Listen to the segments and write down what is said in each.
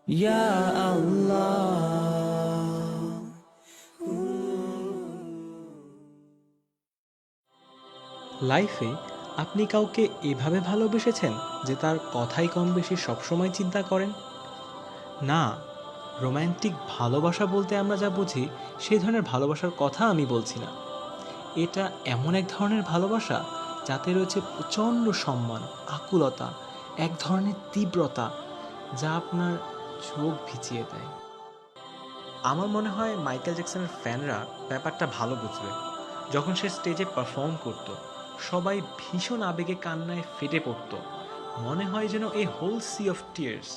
ইয়া আল্লাহ। লাইফে আপনি কাউকে এভাবে ভালোবেসেছেন যে তার কথাই কম বেশি সবসময় চিন্তা করেন? না, রোম্যান্টিক ভালোবাসা বলতে আমরা যা বুঝি সেই ধরনের ভালোবাসার কথা আমি বলছি না। এটা এমন এক ধরনের ভালোবাসা যাতে রয়েছে প্রচণ্ড সম্মান, আকুলতা, এক ধরনের তীব্রতা যা আপনার চোখ ভিজিয়ে দেয়। আমার মনে হয় মাইকেল জ্যাকসনের ফ্যানরা ব্যাপারটা ভালো বুঝবে। যখন সে স্টেজে পারফর্ম করত, সবাই ভীষণ আবেগে কান্নায় ফেটে পড়ত। মনে হয় যেন এই হোল সি অফ টিয়ার্স।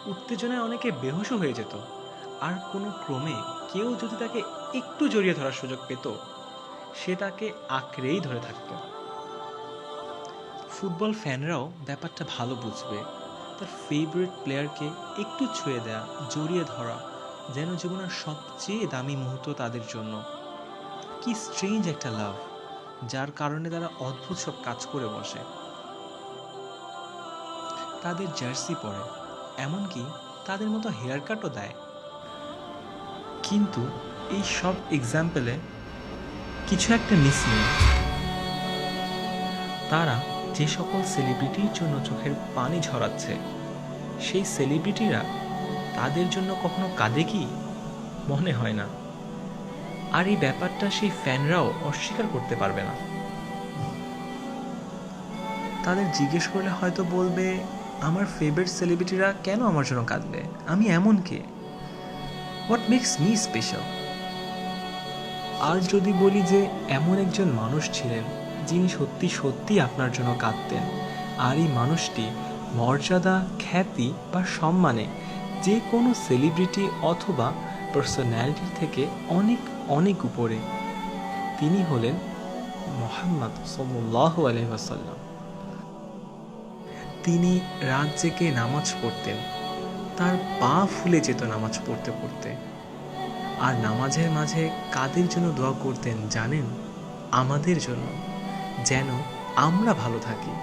উত্তেজনায় অনেকে বেহুশও হয়ে যেত। আর কোনো ক্রমে কেউ যদি তাকে একটু জড়িয়ে ধরার সুযোগ পেত, সে তাকে আঁকড়েই ধরে থাকত। ফুটবল ফ্যানরাও ব্যাপারটা ভালো বুঝবে। তার ফেভারিট প্লেয়ারকে একটু ছুঁয়ে দেয়া, জড়িয়ে ধরা যেন জীবনের সবচেয়ে দামি মুহূর্ত তাদের জন্য। কি স্ট্রেঞ্জ একটা লাভ, যার কারণে তারা অদ্ভুত সব কাজ করে বসে। তাদের জার্সি পরে, এমনকি তাদের মতো হেয়ার কাটও দেয়। কিন্তু এই সব এক্সাম্পলে কিছু একটা মিসিং। তারা যে সকল সেলিব্রিটির জন্য চোখের পানি ঝরাচ্ছে, সেই সেলিব্রিটিরা তাদের জন্য কখনো কাঁদে কি? মনে হয় না। আর এই ব্যাপারটা সেই ফ্যানরাও অস্বীকার করতে পারবে না। তাদের জিজ্ঞেস করলে হয়তো বলবে, আমার ফেভারিট সেলিব্রিটিরা কেন আমার জন্য কাঁদবে? আমি এমন কে? What makes me special? আর যদি বলি যে এমন একজন মানুষ ছিলেন যিনি সত্যি সত্যি আপনার জন্য কাঁদতেন, আর এই মানুষটি মর্যাদা, খ্যাতি বা সম্মানে যে কোনো সেলিব্রিটি অথবা পার্সোনালিটির থেকে অনেক অনেক উপরে, তিনি হলেন মুহাম্মদ সাল্লাল্লাহু আলাইহি ওয়াসাল্লাম। তিনি রাত জেগে নামাজ পড়তেন, তার পা ফুলে যেত নামাজ পড়তে পড়তে। আর নামাজের মাঝে কাদের জন্য দোয়া করতেন জানেন? আমাদের জন্য, যেন আমরা ভালো থাকি।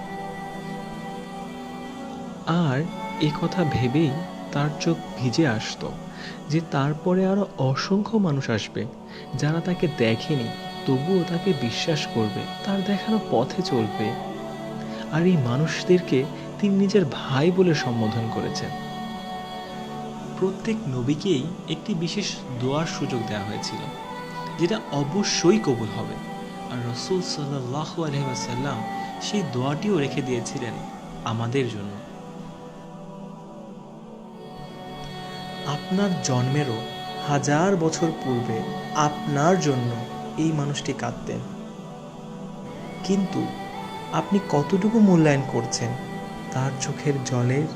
আর এ কথা ভেবেই তার চোখ ভিজে আসতো যে তারপরে আরো অসংখ্য মানুষ আসবে যারা তাকে দেখেনি, তবুও তাকে বিশ্বাস করবে, তার দেখানো পথে চলবে। আর এই মানুষদেরকে তিনি নিজের ভাই বলে সম্বোধন করেছেন। প্রত্যেক নবীকেই একটি বিশেষ দোয়ার সুযোগ দেওয়া হয়েছিল, যেটা অবশ্যই কবুল হবে। আর রাসূল সাল্লাল্লাহু আলাইহি ওয়াসাল্লাম সেই দোয়াটিও রেখে দিয়েছিলেন আমাদের জন্য। আপনার জন্মেরও 1000 বছর পূর্বে আপনার জন্য এই মানুষটি কাঁদতেন। কিন্তু আপনি কতটুকু মূল্যায়ন করছেন তার চোখের জলের?